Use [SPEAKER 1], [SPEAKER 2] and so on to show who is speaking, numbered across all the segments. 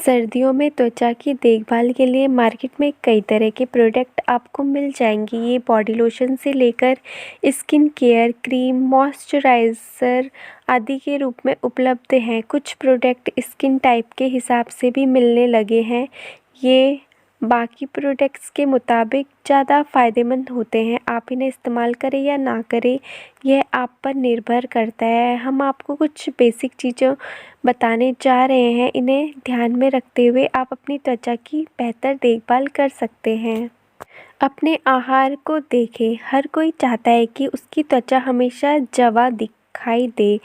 [SPEAKER 1] सर्दियों में त्वचा की देखभाल के लिए मार्केट में कई तरह के प्रोडक्ट आपको मिल जाएंगे। ये बॉडी लोशन से लेकर स्किन केयर क्रीम, मॉइस्चराइज़र आदि के रूप में उपलब्ध हैं। कुछ प्रोडक्ट स्किन टाइप के हिसाब से भी मिलने लगे हैं। ये बाकी प्रोडक्ट्स के मुताबिक ज़्यादा फ़ायदेमंद होते हैं। आप इन्हें इस्तेमाल करें या ना करें, यह आप पर निर्भर करता है। हम आपको कुछ बेसिक चीज़ों बताने जा रहे हैं। इन्हें ध्यान में रखते हुए आप अपनी त्वचा की बेहतर देखभाल कर सकते हैं। अपने आहार को देखें। हर कोई चाहता है कि उसकी त्वचा हमेशा जवां दिखाई दे।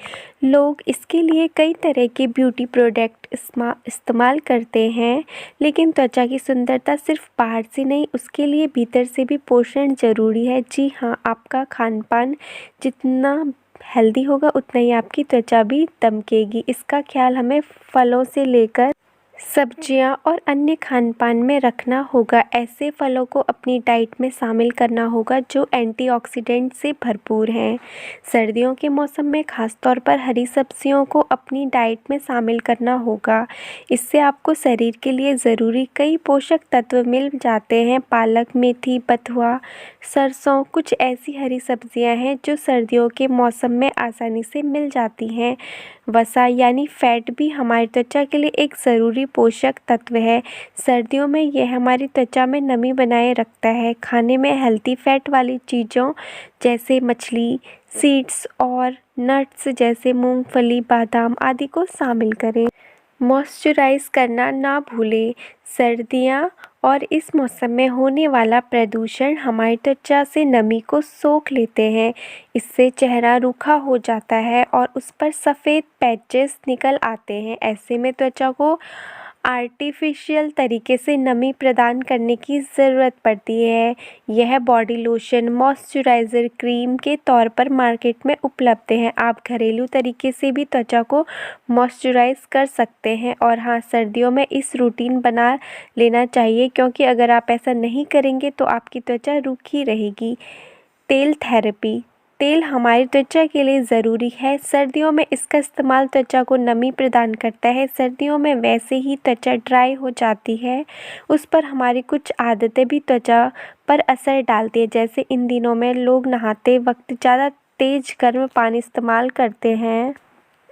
[SPEAKER 1] लोग इसके लिए कई तरह के ब्यूटी प्रोडक्ट इस्तेमाल करते हैं, लेकिन त्वचा की सुंदरता सिर्फ बाहर से नहीं, उसके लिए भीतर से भी पोषण ज़रूरी है। जी हाँ, आपका खान पान जितना हेल्दी होगा उतना ही आपकी त्वचा भी दमकेगी। इसका ख्याल हमें फलों से लेकर सब्जियां और अन्य खान पान में रखना होगा। ऐसे फलों को अपनी डाइट में शामिल करना होगा जो एंटीऑक्सीडेंट से भरपूर हैं। सर्दियों के मौसम में खास तौर पर हरी सब्जियों को अपनी डाइट में शामिल करना होगा। इससे आपको शरीर के लिए ज़रूरी कई पोषक तत्व मिल जाते हैं। पालक, मेथी, बथुआ, सरसों कुछ ऐसी हरी सब्जियां हैं जो सर्दियों के मौसम में आसानी से मिल जाती हैं। वसा यानी फैट भी हमारी त्वचा के लिए एक ज़रूरी पोषक तत्व है। सर्दियों में यह हमारी त्वचा में नमी बनाए रखता है। खाने में हेल्दी फैट वाली चीज़ों जैसे मछली, सीड्स और नट्स जैसे मूंगफली, बादाम आदि को शामिल करें। मॉइस्चराइज़ करना ना भूलें। सर्दियाँ और इस मौसम में होने वाला प्रदूषण हमारी त्वचा से नमी को सोख लेते हैं। इससे चेहरा रूखा हो जाता है और उस पर सफ़ेद पैचेस निकल आते हैं। ऐसे में त्वचा को आर्टिफिशियल तरीके से नमी प्रदान करने की ज़रूरत पड़ती है। यह बॉडी लोशन, मॉइस्चराइज़र, क्रीम के तौर पर मार्केट में उपलब्ध हैं। आप घरेलू तरीके से भी त्वचा को मॉइस्चराइज़ कर सकते हैं। और हाँ, सर्दियों में इस रूटीन बना लेना चाहिए, क्योंकि अगर आप ऐसा नहीं करेंगे तो आपकी त्वचा रूखी रहेगी। तेल थेरेपी। तेल हमारी त्वचा के लिए ज़रूरी है। सर्दियों में इसका इस्तेमाल त्वचा को नमी प्रदान करता है। सर्दियों में वैसे ही त्वचा ड्राई हो जाती है, उस पर हमारी कुछ आदतें भी त्वचा पर असर डालती है। जैसे इन दिनों में लोग नहाते वक्त ज़्यादा तेज़ गर्म पानी इस्तेमाल करते हैं।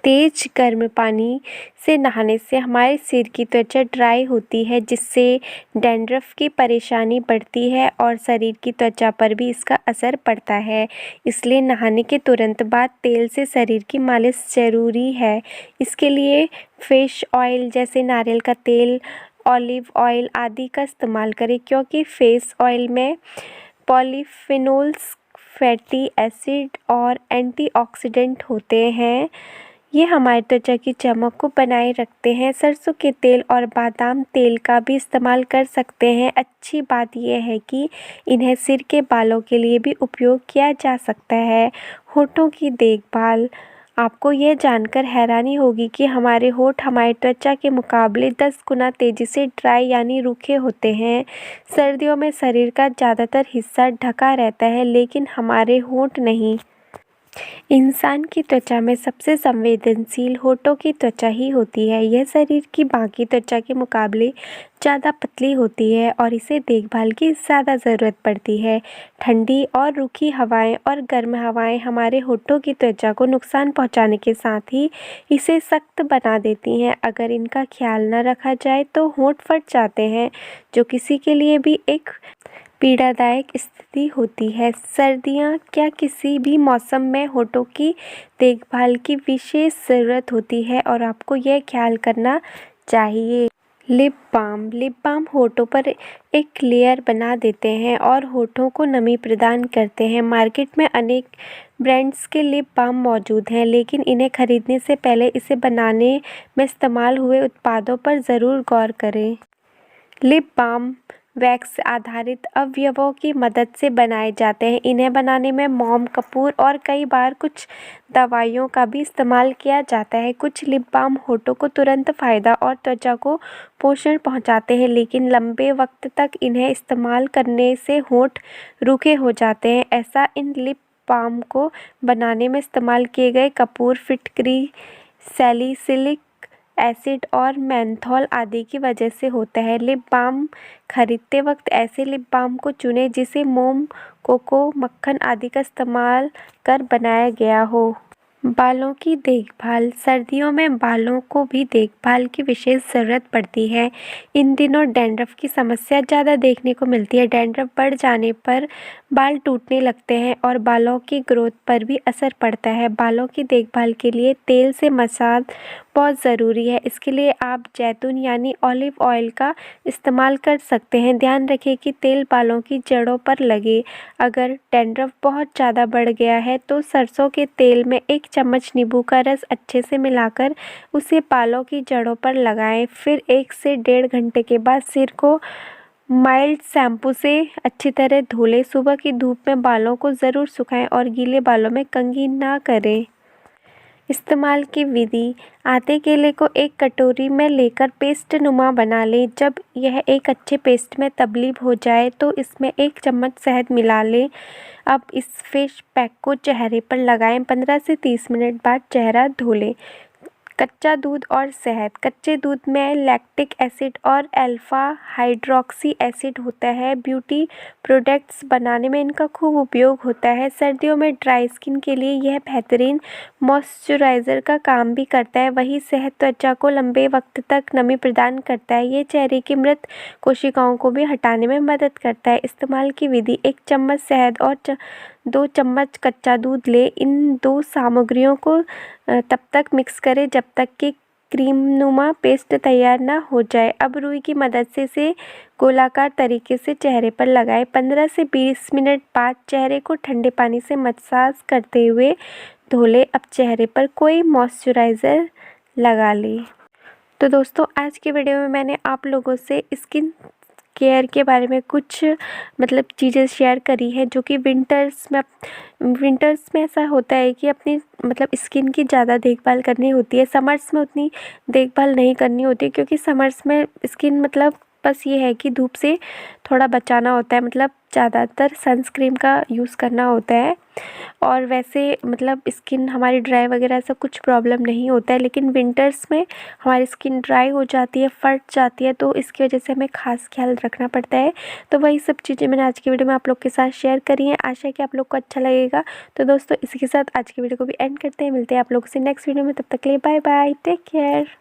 [SPEAKER 1] तेज गर्म पानी से नहाने से हमारे सिर की त्वचा ड्राई होती है, जिससे डैंड्रफ की परेशानी बढ़ती है और शरीर की त्वचा पर भी इसका असर पड़ता है। इसलिए नहाने के तुरंत बाद तेल से शरीर की मालिश ज़रूरी है। इसके लिए फिश ऑयल जैसे नारियल का तेल, ऑलिव ऑयल आदि का इस्तेमाल करें, क्योंकि फेस ऑयल में पॉलीफिनोल्स, फैटी एसिड और एंटीऑक्सीडेंट होते हैं। ये हमारी त्वचा की चमक को बनाए रखते हैं। सरसों के तेल और बादाम तेल का भी इस्तेमाल कर सकते हैं। अच्छी बात यह है कि इन्हें सिर के बालों के लिए भी उपयोग किया जा सकता है। होठों की देखभाल। आपको यह जानकर हैरानी होगी कि हमारे होठ हमारी त्वचा के मुकाबले 10 गुना तेज़ी से ड्राई यानी रूखे होते हैं। सर्दियों में शरीर का ज़्यादातर हिस्सा ढका रहता है, लेकिन हमारे होठ नहीं। इंसान की त्वचा में सबसे संवेदनशील होठों की त्वचा ही होती है। यह शरीर की बाकी त्वचा के मुकाबले ज़्यादा पतली होती है और इसे देखभाल की ज़्यादा ज़रूरत पड़ती है। ठंडी और रूखी हवाएं और गर्म हवाएं हमारे होठों की त्वचा को नुकसान पहुंचाने के साथ ही इसे सख्त बना देती हैं। अगर इनका ख्याल न रखा जाए तो होंठ फट जाते हैं, जो किसी के लिए भी एक पीड़ादायक स्थिति होती है। सर्दियाँ क्या किसी भी मौसम में होठों की देखभाल की विशेष ज़रूरत होती है और आपको यह ख्याल करना चाहिए। Lip balm. लिप बाम होठों पर एक लेयर बना देते हैं और होठों को नमी प्रदान करते हैं। मार्केट में अनेक ब्रांड्स के लिप बाम मौजूद हैं, लेकिन इन्हें खरीदने से पहले इसे बनाने में इस्तेमाल हुए उत्पादों पर ज़रूर गौर करें। लिप बाम वैक्स आधारित अवयवों की मदद से बनाए जाते हैं। इन्हें बनाने में मोम, कपूर और कई बार कुछ दवाइयों का भी इस्तेमाल किया जाता है। कुछ लिप बाम होठों को तुरंत फ़ायदा और त्वचा को पोषण पहुंचाते हैं, लेकिन लंबे वक्त तक इन्हें इस्तेमाल करने से होठ रूखे हो जाते हैं। ऐसा इन लिप बाम को बनाने में इस्तेमाल किए गए कपूर, फिटकरी, सैलिसिलिक एसिड और मेंथॉल आदि की वजह से होता है। लिप बाम खरीदते वक्त ऐसे लिप बाम को चुनें जिसे मोम, कोको, मक्खन आदि का इस्तेमाल कर बनाया गया हो। बालों की देखभाल। सर्दियों में बालों को भी देखभाल की विशेष ज़रूरत पड़ती है। इन दिनों डैंड्रफ की समस्या ज़्यादा देखने को मिलती है। डैंड्रफ बढ़ जाने पर बाल टूटने लगते हैं और बालों की ग्रोथ पर भी असर पड़ता है। बालों की देखभाल के लिए तेल से मसाज बहुत ज़रूरी है। इसके लिए आप जैतून यानी ऑलिव ऑयल का इस्तेमाल कर सकते हैं। ध्यान रखें कि तेल बालों की जड़ों पर लगे। अगर डैंड्रफ बहुत ज़्यादा बढ़ गया है तो सरसों के तेल में 1 चम्मच नींबू का रस अच्छे से मिलाकर उसे बालों की जड़ों पर लगाएं। फिर 1 से 1.5 घंटे के बाद सिर को माइल्ड शैम्पू से अच्छी तरह धो लें। सुबह की धूप में बालों को ज़रूर सुखाएं और गीले बालों में कंघी ना करें। इस्तेमाल की विधि। आधे केले को एक कटोरी में लेकर पेस्ट नुमा बना लें। जब यह एक अच्छे पेस्ट में तब्दील हो जाए तो इसमें 1 चम्मच शहद मिला लें। अब इस फेस पैक को चेहरे पर लगाएं। 15 से 30 मिनट बाद चेहरा धो लें। कच्चा दूध और शहद। कच्चे दूध में लैक्टिक एसिड और अल्फा हाइड्रॉक्सी एसिड होता है। ब्यूटी प्रोडक्ट्स बनाने में इनका खूब उपयोग होता है। सर्दियों में ड्राई स्किन के लिए यह बेहतरीन मॉइस्चराइज़र का काम भी करता है। वहीं शहद त्वचा को लंबे वक्त तक नमी प्रदान करता है। ये चेहरे की मृत कोशिकाओं को भी हटाने में मदद करता है। इस्तेमाल की विधि। 1 चम्मच शहद और 2 चम्मच कच्चा दूध लें। इन 2 सामग्रियों को तब तक मिक्स करें जब तक कि क्रीमनुमा पेस्ट तैयार ना हो जाए। अब रुई की मदद से इसे गोलाकार तरीके से चेहरे पर लगाएं। 15 से 20 मिनट बाद चेहरे को ठंडे पानी से मसाज करते हुए धो लें। अब चेहरे पर कोई मॉइस्चराइज़र लगा लें। तो दोस्तों, आज की वीडियो में मैंने आप लोगों से स्किन केयर के बारे में कुछ चीज़ें शेयर करी है जो कि विंटर्स में ऐसा होता है कि अपनी स्किन की ज़्यादा देखभाल करनी होती है। समर्स में उतनी देखभाल नहीं करनी होती क्योंकि समर्स में स्किन बस ये है कि धूप से थोड़ा बचाना होता है। ज़्यादातर सनस्क्रीन का यूज़ करना होता है और वैसे स्किन हमारी ड्राई वगैरह ऐसा कुछ प्रॉब्लम नहीं होता है। लेकिन विंटर्स में हमारी स्किन ड्राई हो जाती है, फट जाती है, तो इसकी वजह से हमें खास ख्याल रखना पड़ता है। तो वही सब चीज़ें मैंने आज की वीडियो में आप लोग के साथ शेयर करी हैं। आशा है कि आप लोग को अच्छा लगेगा। तो दोस्तों, इसी के साथ आज की वीडियो को भी एंड करते हैं। मिलते हैं आप लोगों से नेक्स्ट वीडियो में। तब तक के लिए बाय बाय, टेक केयर।